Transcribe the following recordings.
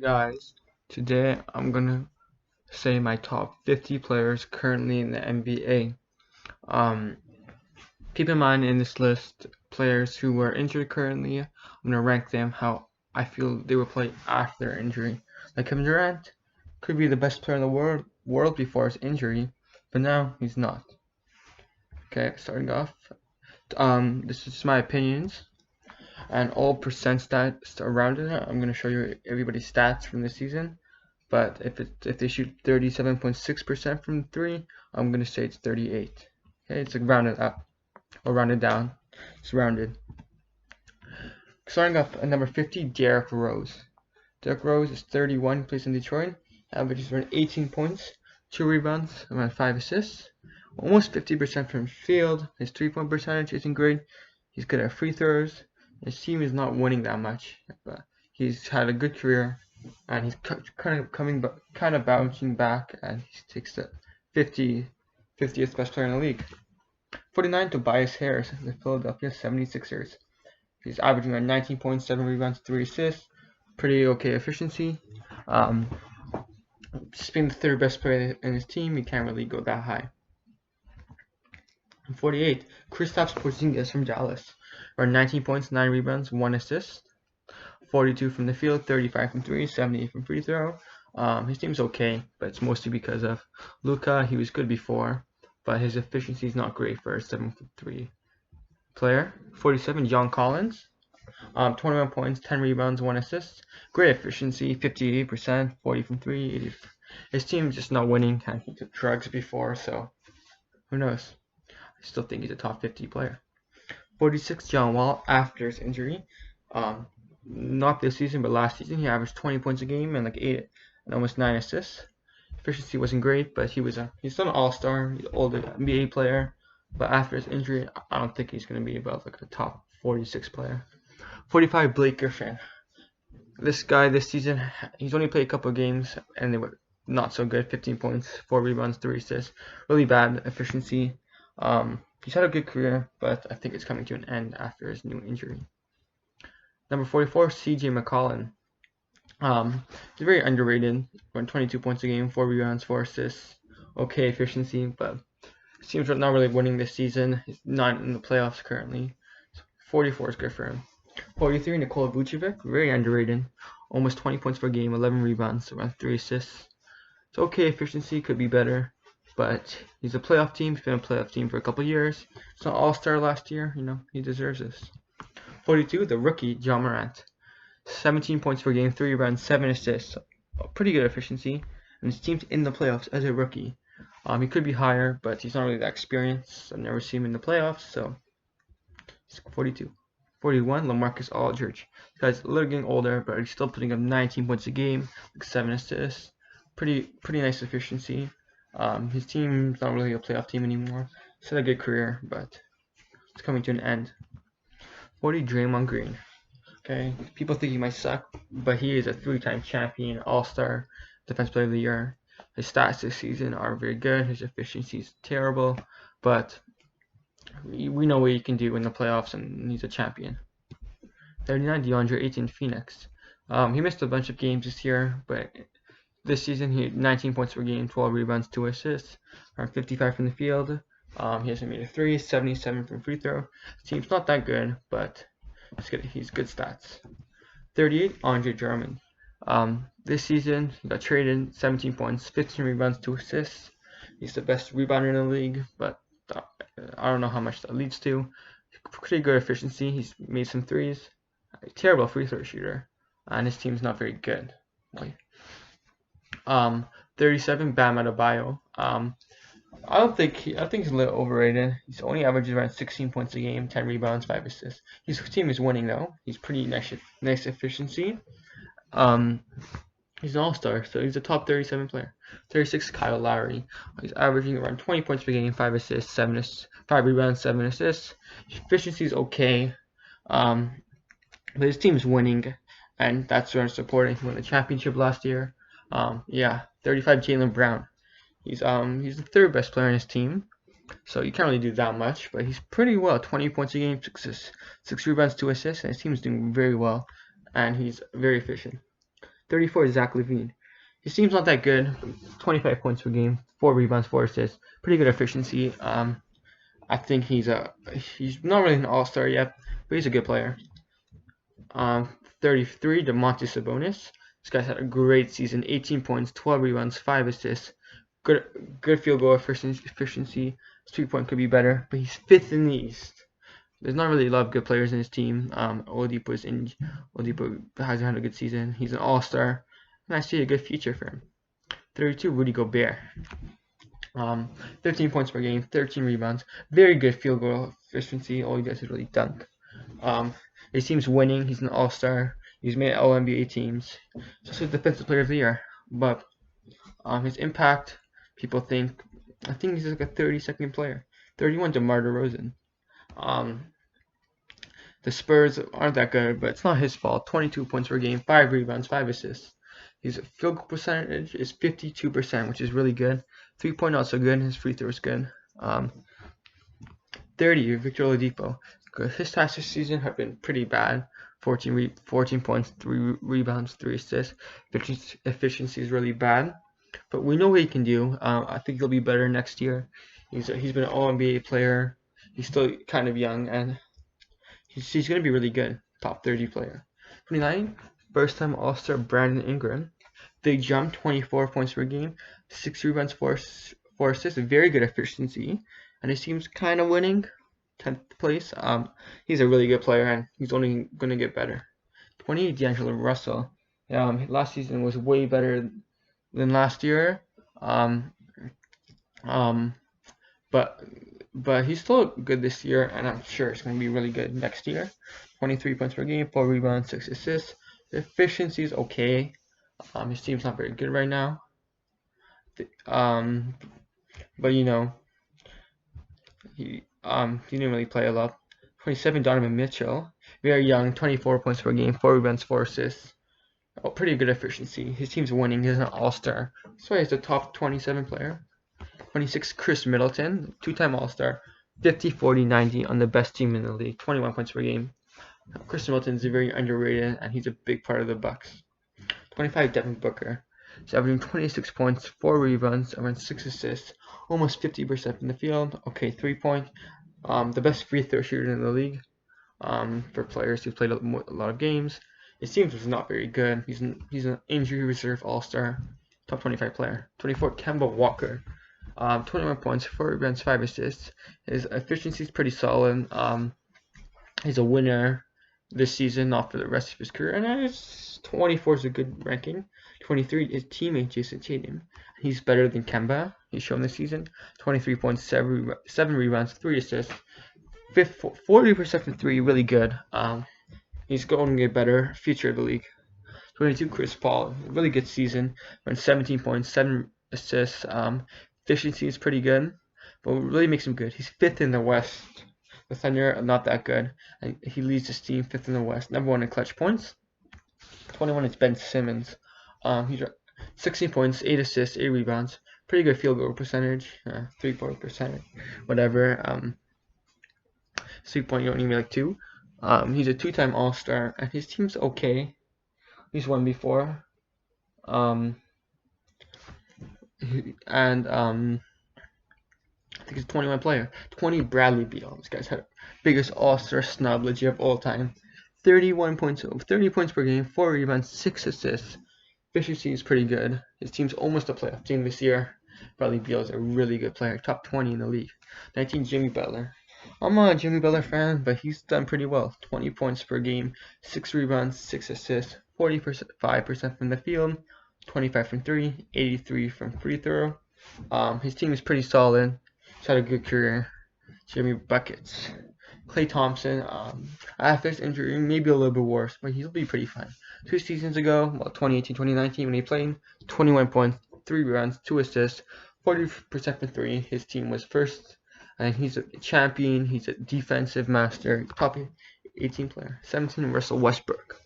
Guys, today I'm gonna say my top 50 players currently in the NBA. Keep in mind in this list players who were injured currently. I'm gonna rank them how I feel they will play after their injury. Like Kevin Durant could be the best player in the world before his injury, but now he's not. Okay, starting off, this is my opinions and all percent stats around it. I'm gonna show you everybody's stats from this season. But if they shoot 37.6% from 3, I'm gonna say it's 38. Okay, it's like rounded up or rounded down. It's rounded. Starting off at number 50, Derrick Rose. Derrick Rose is 31, plays in Detroit, averages around 18 points, 2 rebounds, around 5 assists, almost 50% from field. His 3-point percentage isn't great. He's good at free throws. His team is not winning that much, but he's had a good career. And he's kind of bouncing back, and he takes the 50th best player in the league. 49, Tobias Harris, the Philadelphia 76ers. He's averaging around 19.7 rebounds, 3 assists. Pretty okay efficiency. Just being the third best player in his team, he can't really go that high. 48, Kristaps Porzingis from Dallas. Around 19 points, 9 rebounds, 1 assist. 42 from the field, 35 from 3, 78 from free throw. His team's okay, but it's mostly because of Luka. He was good before, but his efficiency is not great for a 7'3" player. 47, John Collins. 21 points, 10 rebounds, 1 assist. Great efficiency, 58%, 40 from 3, 80. His team's just not winning. He took drugs before, so who knows? I still think he's a top 50 player. 46, John Wall after his injury. Not this season, but last season, he averaged 20 points a game and like 8 and almost 9 assists. Efficiency wasn't great, but he's still an all-star. He's an older NBA player, but after his injury, I don't think he's going to be above like a top 46 player. 45, Blake Griffin. This guy this season, he's only played a couple of games, and they were not so good. 15 points, 4 rebounds, 3 assists. Really bad efficiency. He's had a good career, but I think it's coming to an end after his new injury. Number 44, C.J Mccollum. He's very underrated. Around 22 points a game, 4 rebounds, 4 assists. Okay efficiency, but seems not really winning this season. He's not in the playoffs currently. 44 is good for him. 43, Nikola Vucevic. Very underrated. Almost 20 points per game, 11 rebounds, around 3 assists. It's okay efficiency, could be better, but he's a playoff team. He's been a playoff team for a couple years. He's not all-star last year. He deserves this. 42, the rookie, Ja Morant. 17 points per game, 3 rebounds, 7 assists. Pretty good efficiency. And his team's in the playoffs as a rookie. He could be higher, but he's not really that experienced. I've never seen him in the playoffs, so he's 42. 41, LaMarcus Aldridge. This guy's a little getting older, but he's still putting up 19 points a game, like 7 assists. Pretty nice efficiency. His team's not really a playoff team anymore. He's had a good career, but it's coming to an end. 40, Draymond Green. Okay, people think he might suck, but he is a 3-time champion, all-star, defensive player of the year. His stats this season are very good. His efficiency is terrible, but we know what he can do in the playoffs, and he's a champion. 39, Deandre Ayton-PHX. He missed a bunch of games this year, but this season he had 19 points per game, 12 rebounds, 2 assists, around 55 from the field. He hasn't made a 3, 77 from free throw. His team's not that good, but he's good stats. 38, Andre Drummond. This season, he got traded, 17 points, 15 rebounds, 2 assists. He's the best rebounder in the league, but I don't know how much that leads to. Pretty good efficiency. He's made some threes. A terrible free throw shooter, and his team's not very good. 37, Bam Adebayo. I think he's a little overrated. He's only averages around 16 points a game, 10 rebounds, 5 assists. His team is winning though. He's pretty nice efficiency. He's an all-star, so he's a top 37 player. 36, Kyle Lowry. He's averaging around 20 points per game, 5 assists, 5 rebounds, 7 assists. His efficiency is okay, but his team is winning, and that's what I'm supporting. He won the championship last year. 35, Jaylen Brown. He's the 3rd best player in his team, so you can't really do that much, but he's pretty well. 20 points a game, 6 rebounds, 2 assists, and his team is doing very well, and he's very efficient. 34 is Zach LaVine. His team's not that good. 25 points per game, 4 rebounds, 4 assists. Pretty good efficiency. I think he's not really an all-star yet, but he's a good player. 33, Domantas Sabonis. This guy's had a great season. 18 points, 12 rebounds, 5 assists. Good field goal efficiency. His 3-point could be better, but he's 5th in the East. There's not really a lot of good players in his team. Oladipo hasn't had a good season. He's an all-star, and I see a good future for him. 32, Rudy Gobert. 13 points per game, 13 rebounds. Very good field goal efficiency. All he does is really dunk. His team's winning. He's an all-star. He's made All-NBA teams. He's also Defensive Player of the Year. But his impact, people think, I think he's like a 32nd player. 31, Demar Derozan. The Spurs aren't that good, but it's not his fault. 22 points per game, 5 rebounds, 5 assists. His field goal percentage is 52%, which is really good. 3-point not so good. His free throw is good. 30, Victor Oladipo. His stats this season have been pretty bad. 14 points, 3 rebounds, 3 assists. Efficiency is really bad, but we know what he can do. I think he'll be better next year. He's been an All-NBA player. He's still kind of young, and he's going to be really good. Top 30 player. 29, first-time All-Star Brandon Ingram. Big jump, 24 points per game, 6 rebounds, 4 assists. Very good efficiency, and his team's kind of winning. 10th place. He's a really good player, and he's only going to get better. 28, D'Angelo Russell. Last season was way better than last year. But he's still good this year, and I'm sure it's going to be really good next year. 23 points per game, 4 rebounds, 6 assists. The efficiency is okay. His team's not very good right now. But you know, he didn't really play a lot. 27, Donovan Mitchell. Very young, 24 points per game, 4 rebounds, 4 assists. Pretty good efficiency. His team's winning. He's an all-star. That's why he's the top 27 player. 26, Khris Middleton, 2-time all-star. 50, 40, 90 on the best team in the league. 21 points per game. Khris Middleton is very underrated, and he's a big part of the Bucks. 25, Devin Booker. He's averaging 26 points, 4 rebounds, around 6 assists, almost 50% from the field. Okay, 3-point. The best free throw shooter in the league. For players who've played a lot of games. His team was not very good. He's an injury reserve all-star. Top 25 player. 24, Kemba Walker. 21 points, 4 rebounds, 5 assists. His efficiency is pretty solid. He's a winner this season, not for the rest of his career. And his 24 is a good ranking. 23, his teammate Jason Tatum. He's better than Kemba. He's shown this season. 23 points, 7 rebounds, 3 assists. 40% from 3, really good. He's going to get better. Future of the league. 22, Chris Paul. Really good season. Around 17 points, 7 assists. Efficiency is pretty good, but what really makes him good, he's 5th in the West. The Thunder are not that good, and he leads his team 5th in the West. Number 1 in clutch points. 21 is Ben Simmons. He's 16 points, 8 assists, 8 rebounds. Pretty good field goal percentage, 3-point percentage, whatever. 3-point, you don't need me like 2. He's a 2-time All-Star, and his team's okay. He's won before. I think he's a 21 player. 20, Bradley Beal. This guy's had the biggest all-star snub legit of all time. 30 points per game, 4 rebounds, 6 assists. Efficiency is pretty good. His team's almost a playoff team this year. Bradley Beal is a really good player, top 20 in the league. 19, Jimmy Butler. I'm not a Jimmy Butler fan, but he's done pretty well. 20 points per game, 6 rebounds, 6 assists, 45% from the field, 25 from 3, 83 from free throw. His team is pretty solid. He's had a good career. Jimmy Buckets. Klay Thompson, after his injury, maybe a little bit worse, but he'll be pretty fine. 2 seasons ago, well, 2018-2019, when he played, 21 points, 3 rebounds, 2 assists, 40% from 3. His team was first, and he's a champion. He's a defensive master, top 18 player. 17, Russell Westbrook.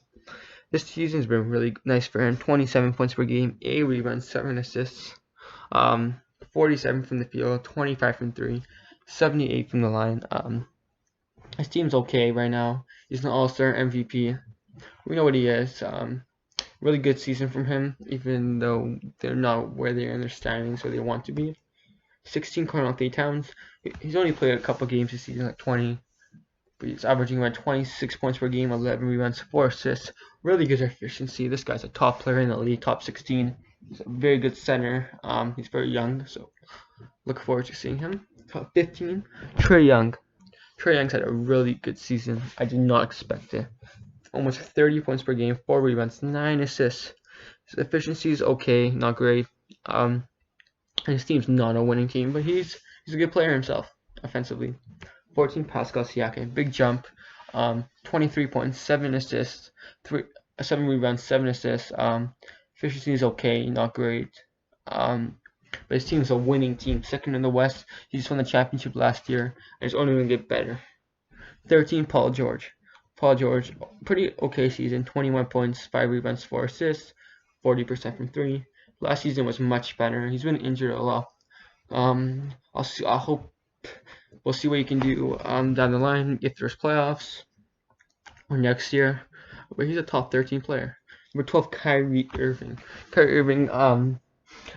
This season's been really nice for him. 27 points per game, 8 rebounds, 7 assists, 47 from the field, 25 from 3, 78 from the line. His team's okay right now. He's an all-star MVP. We know what he is. Really good season from him, even though they're not where they are in their standings or they want to be. 16 Karl-Anthony Towns. He's only played a couple games this season, like 20. But he's averaging around 26 points per game, 11 rebounds, 4 assists. Really good efficiency. This guy's a top player in the league, top 16. He's a very good center. He's very young, so look forward to seeing him. Top 15, Trae Young. Trae Young's had a really good season. I did not expect it. Almost 30 points per game, 4 rebounds, 9 assists. His efficiency is okay, not great. His team's not a winning team, but he's a good player himself, offensively. 14, Pascal Siakam, big jump. 23 points, 7 assists, 7 rebounds, 7 assists. Efficiency is okay, not great. But his team is a winning team, second in the West. He just won the championship last year, and it's only going to get better. 13, Paul George. Paul George, pretty okay season, 21 points, 5 rebounds, 4 assists, 40% from 3. Last season was much better. He's been injured a lot. I hope we'll see what he can do down the line if there's playoffs or next year. But he's a top 13 player. Number 12, Kyrie Irving. Kyrie Irving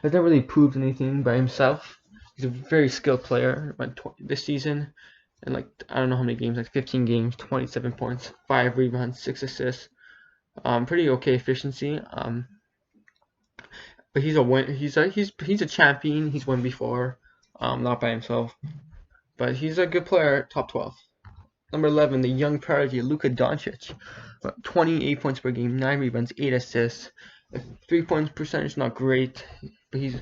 has not really proved anything by himself. He's a very skilled player this season. And like, I don't know how many games, like 15 games, 27 points, 5 rebounds, 6 assists. Pretty okay efficiency. But he's a champion. He's won before, not by himself. But he's a good player, top 12. Number 11, the young prodigy, Luka Dončić. 28 points per game, 9 rebounds, 8 assists. 3-point percentage not great, but his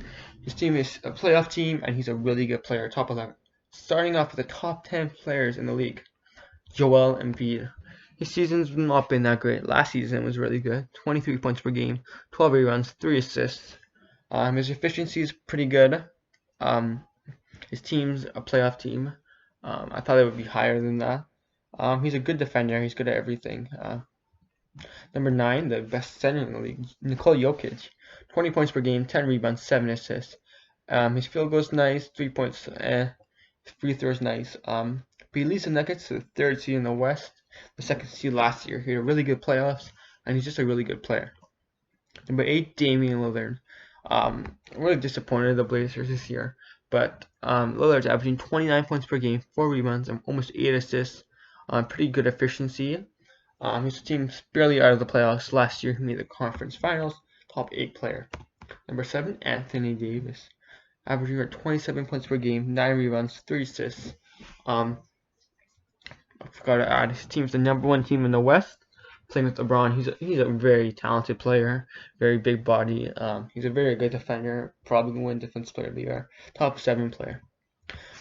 team is a playoff team, and he's a really good player, top 11. Starting off with the top 10 players in the league, Joel Embiid. His season's not been that great. Last season was really good. 23 points per game, 12 rebounds, 3 assists. His efficiency is pretty good. His team's a playoff team. I thought it would be higher than that. He's a good defender. He's good at everything. Number 9, the best center in the league, Nikola Jokic. 20 points per game, 10 rebounds, 7 assists. His field goal's nice, 3 points, free throws nice. But he leads the Nuggets to the 3rd seed in the West, the 2nd seed last year. He had a really good playoffs, and he's just a really good player. Number 8, Damian Lillard. I'm really disappointed in the Blazers this year, but Lillard's averaging 29 points per game, 4 rebounds, and almost 8 assists. Pretty good efficiency. His team's barely out of the playoffs. Last year, he made the conference finals. Top 8 player. Number 7, Anthony Davis. Averaging 27 points per game, 9 rebounds, 3 assists. I forgot to add, his team's the number 1 team in the West. Playing with LeBron, he's a very talented player, very big body. He's a very good defender, probably going to win Defensive Player of the Year. Top 7 player.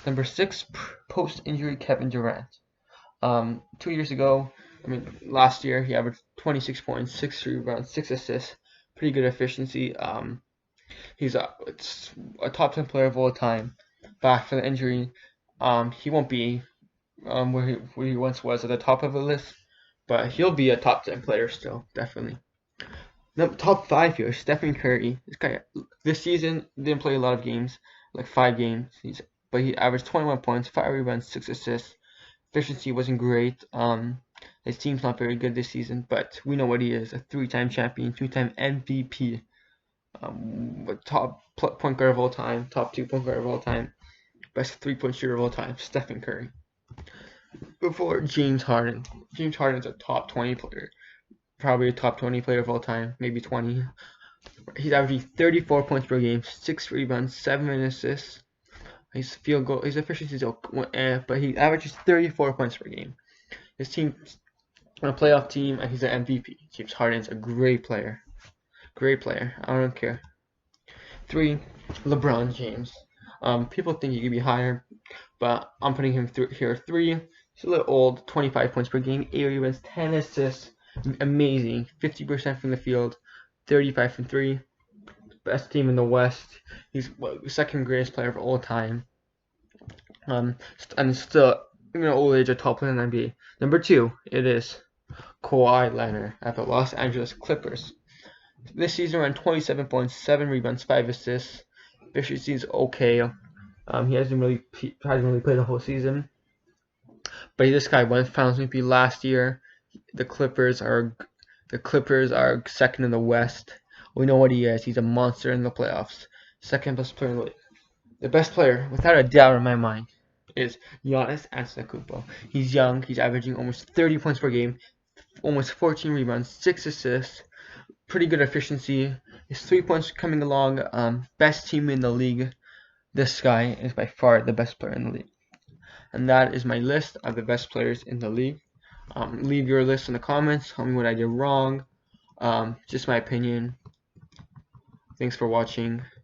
Number 6, post-injury Kevin Durant. 2 years ago, last year, he averaged 26 points, 6 rebounds, 6 assists. Pretty good efficiency. He's a top 10 player of all time. Back for the injury, he won't be where he once was at the top of the list, but he'll be a top 10 player still, definitely. Top 5 here, Stephen Curry. This guy this season didn't play a lot of games, like 5 games. But he averaged 21 points, 5 rebounds, 6 assists. Efficiency wasn't great. His team's not very good this season, but we know what he is: a 3-time champion, 2-time MVP. Top point guard of all time, top 2 point guard of all time, best 3-point shooter of all time, Stephen Curry. Before James Harden. James Harden's a top 20 player, probably a top 20 player of all time, maybe 20. He's averaging 34 points per game, 6 rebounds, 7 assists. His field goal, his efficiency is okay, but he averages 34 points per game. His team's on a playoff team, and he's an MVP. James Harden's a great player. Great player. I don't care. 3, LeBron James. People think he could be higher, but I'm putting him here 3. He's a little old. 25 points per game, 8 rebounds, 10 assists. Amazing. 50% from the field, 35 from 3. Best team in the West. He's the 2nd greatest player of all time. And still, even at old age, a top player in the NBA. Number 2, it is Kawhi Leonard at the Los Angeles Clippers. This season around 27 points, 7 rebounds, 5 assists. Efficiency is okay. He hasn't really played the whole season. But this guy won Finals MVP last year. The Clippers are The Clippers are second in the West. We know what he is. He's a monster in the playoffs. Second best player in the league. The best player, without a doubt in my mind, is Giannis Antetokounmpo. He's young. He's averaging almost 30 points per game, almost 14 rebounds, 6 assists, pretty good efficiency. His 3 points coming along. Best team in the league. This guy is by far the best player in the league. And that is my list of the best players in the league. Leave your list in the comments. Tell me what I did wrong. Just my opinion. Thanks for watching.